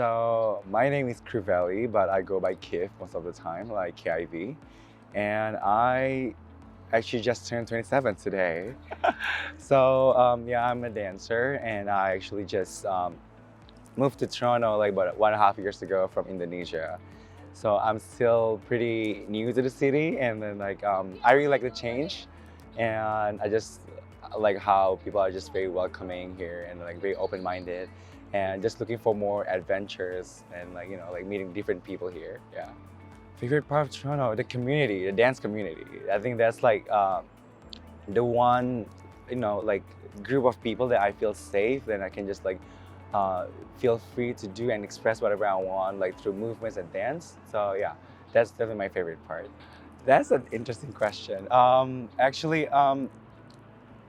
So my name is Crivelli, but I go by Kif most of the time, like KIV. And I actually just turned 27 today. So yeah, I'm a dancer, and I actually just moved to Toronto like about 1.5 years ago from Indonesia. So I'm still pretty new to the city, and then I really like the change, and I just like how people are just very welcoming here and like very open-minded, and just looking for more adventures and like meeting different people here. Yeah. Favorite part of Toronto, the community, the dance community. I think that's like the one like group of people that I feel safe, then I can just like feel free to do and express whatever I want, like through movements and dance. So yeah, that's definitely my favorite part. That's an interesting question. Actually,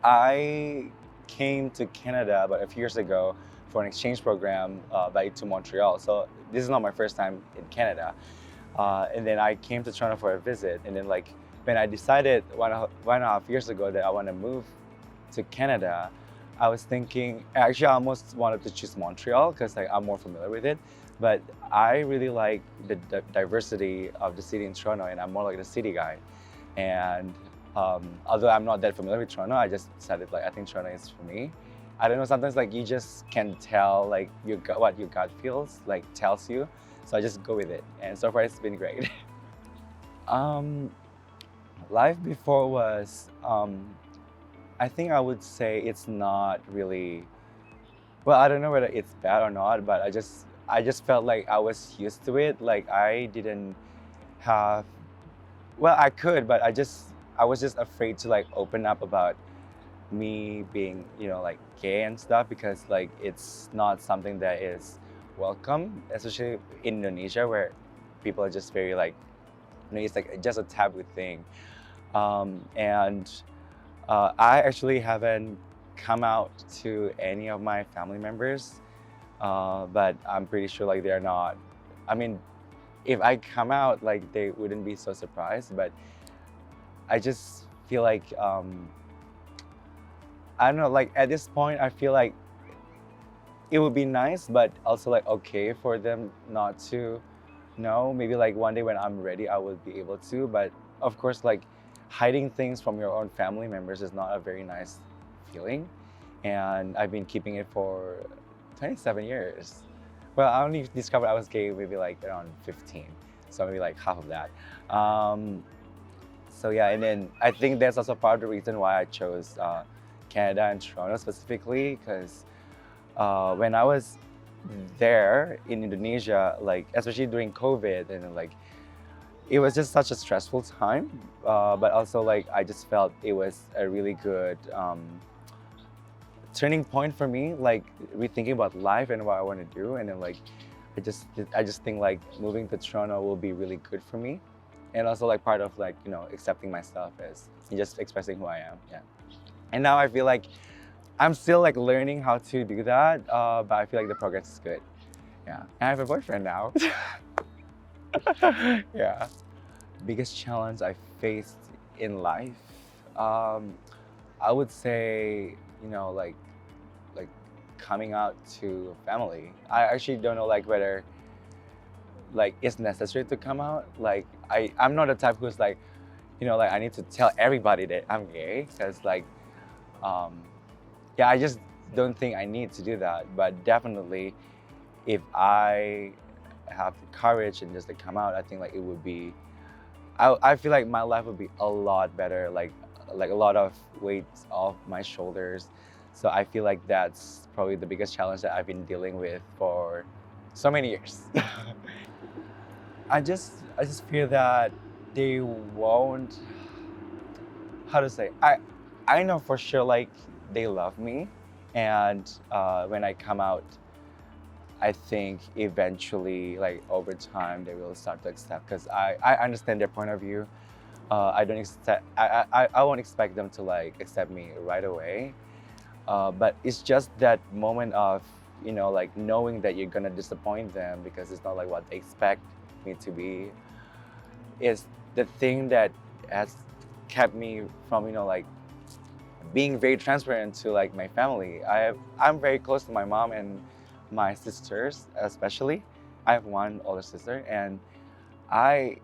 I came to Canada about a few years ago for an exchange program back to Montreal. So this is not my first time in Canada. And then I came to Toronto for a visit. And then like when I decided 1.5 years ago that I want to move to Canada, I was thinking, actually I almost wanted to choose Montreal because like I'm more familiar with it. But I really like the diversity of the city in Toronto, and I'm more like the city guy. And although I'm not that familiar with Toronto, I just decided like I think Toronto is for me. I don't know, sometimes like you just can tell like what your gut feels, like tells you. So I just go with it, and so far it's been great. um, Life before was, I think I would say it's not really, well, I don't know whether it's bad or not, but I just felt like I was used to it. Like I didn't have, well, I could, but I was just afraid to like open up about me being, like gay and stuff, because like it's not something that is welcome, especially in Indonesia where people are just very like, it's like just a taboo thing. And I actually haven't come out to any of my family members, but I'm pretty sure like they're not. I mean, if I come out, like they wouldn't be so surprised. But I just feel like I don't know. Like at this point, I feel like it would be nice, but also like okay for them not to know. Maybe like one day when I'm ready, I will be able to. But of course, like hiding things from your own family members is not a very nice feeling. And I've been keeping it for 27 years. Well, I only discovered I was gay maybe like around 15, so maybe like half of that. Um, so yeah, and then I think that's also part of the reason why I chose Canada and Toronto specifically, because when I was there in Indonesia, like especially during COVID, and then, like it was just such a stressful time, but also like I just felt it was a really good turning point for me, like rethinking about life and what I want to do, and then like I just think like moving to Toronto will be really good for me, and also like part of like accepting myself as and just expressing who I am. Yeah, and now I feel like I'm still like learning how to do that, but I feel like the progress is good. Yeah, and I have a boyfriend now. Yeah. Biggest challenge I faced in life, um, I would say, like coming out to family. I actually don't know like whether like it's necessary to come out. Like I'm not the type who's like, like I need to tell everybody that I'm gay, because like um, yeah, I just don't think I need to do that. But definitely, if I have the courage and just to come out, I think like it would be. I feel like my life would be a lot better. Like a lot of weights off my shoulders. So I feel like that's probably the biggest challenge that I've been dealing with for so many years. I just feel that they won't, how to say, I know for sure like they love me, and when I come out, I think eventually like over time they will start to accept, because I understand their point of view. I don't expect I won't expect them to like accept me right away, but it's just that moment of like knowing that you're gonna disappoint them because it's not like what they expect me to be, is the thing that has kept me from like being very transparent to like my family. I'm very close to my mom and my sisters, especially. I have one older sister, and I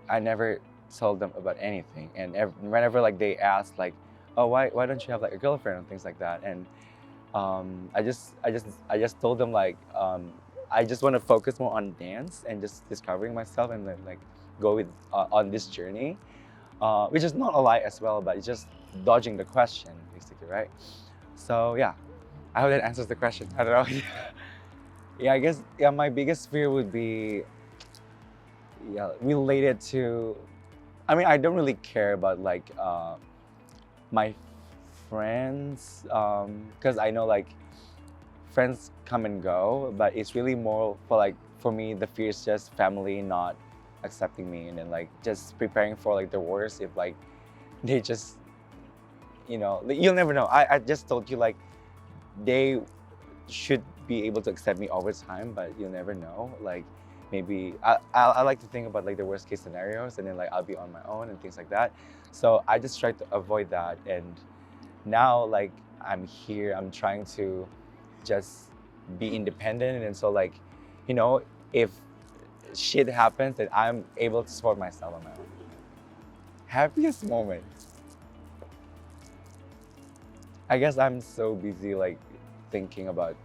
I never told them about anything. And whenever like they ask like, oh, why don't you have like a girlfriend and things like that, and I just told them like I just want to focus more on dance and just discovering myself and then like go with on this journey, which is not a lie as well, but it's just dodging the question basically, right? So yeah, I hope that answers the question. I don't know. Yeah, I guess yeah, my biggest fear would be yeah related to. I mean, I don't really care about like my friends because I know like friends come and go, but it's really more for like for me the fear is just family not accepting me and then like just preparing for like the worst if like they just you'll never know. I just told you like they should be able to accept me over time, but you'll never know. Like maybe I like to think about like the worst case scenarios and then like I'll be on my own and things like that. So I just try to avoid that. And now like I'm here, I'm trying to just be independent. And so like, if shit happens, then I'm able to support myself on my own. Happiest moment. I guess I'm so busy like thinking about,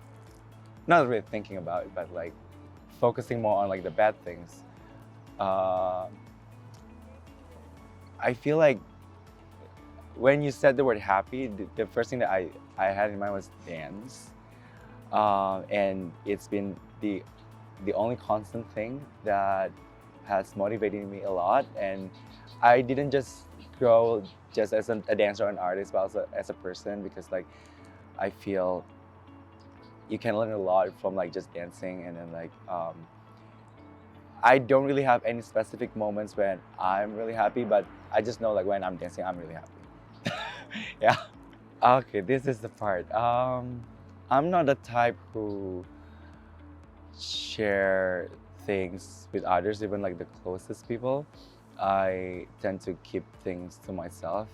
not really thinking about it, but like focusing more on like the bad things. Uh, I feel like when you said the word happy, the first thing that I had in mind was dance. And it's been the only constant thing that has motivated me a lot. And I didn't just grow just as a dancer or an artist, but also as a person, because like I feel you can learn a lot from like just dancing. And then like I don't really have any specific moments when I'm really happy, but I just know like when I'm dancing, I'm really happy. Yeah. Okay, this is the part. I'm not the type who share things with others, even like the closest people. I tend to keep things to myself.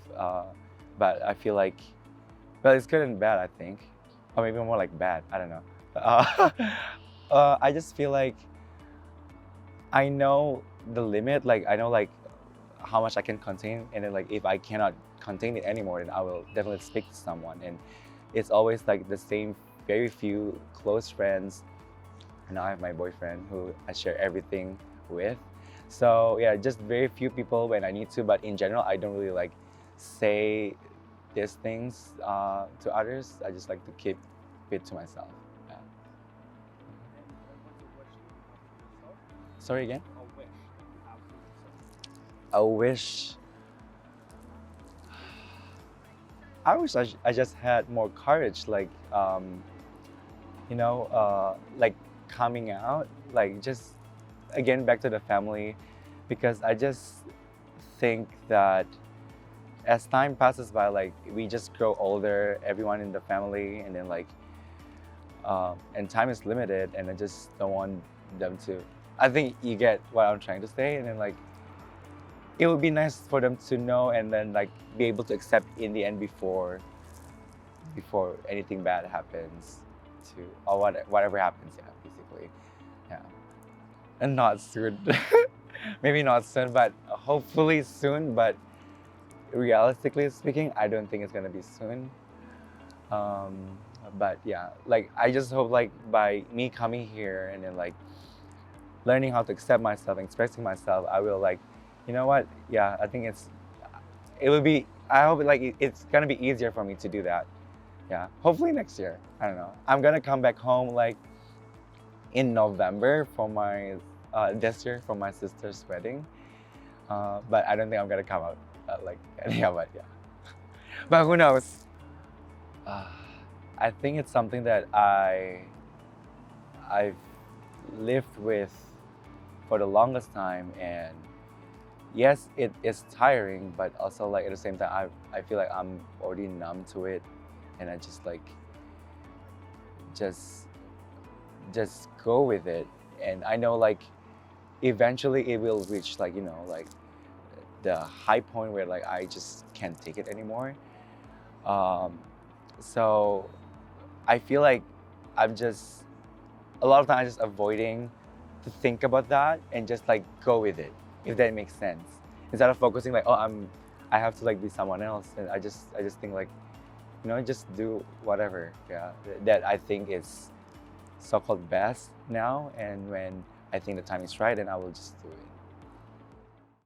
But I feel like, well, it's good and bad, I think. Or maybe more like bad, I don't know. Uh, I just feel like I know the limit, like I know like how much I can contain, and then like if I cannot contain it anymore, then I will definitely speak to someone. And it's always like the same very few close friends. And now I have my boyfriend who I share everything with. So yeah, just very few people when I need to, but in general, I don't really like say these things to others. I just like to keep it to myself. Yeah. Sorry again? A wish. I wish I just had more courage, like like coming out, like just again back to the family, because I just think that as time passes by, like we just grow older, everyone in the family, and then like and time is limited, and I just don't want them to. I think you get what I'm trying to say, and then like it would be nice for them to know and then like be able to accept in the end before anything bad happens to or whatever happens, yeah, basically. Yeah. And not soon. Maybe not soon, but hopefully soon. But realistically speaking, I don't think it's gonna be soon. But yeah, like I just hope like by me coming here and then like learning how to accept myself and expressing myself, I will like, you know what? Yeah, I think it will be. I hope like it's gonna be easier for me to do that. Yeah, hopefully next year. I don't know. I'm gonna come back home like in November for my this year for my sister's wedding. But I don't think I'm gonna come out like anyhow. But yeah, but who knows? Uh, I think it's something that I've lived with for the longest time, and yes, it is tiring, but also like at the same time, I feel like I'm already numb to it, and I just like just go with it. And I know like eventually it will reach like like the high point where like I just can't take it anymore. Um, so I feel like I'm just a lot of times I'm just avoiding to think about that and just like go with it, if that makes sense. Instead of focusing like, oh, I have to like be someone else, and I just think like, just do whatever, yeah, that I think is so-called best now, and when I think the time is right, then I will just do it.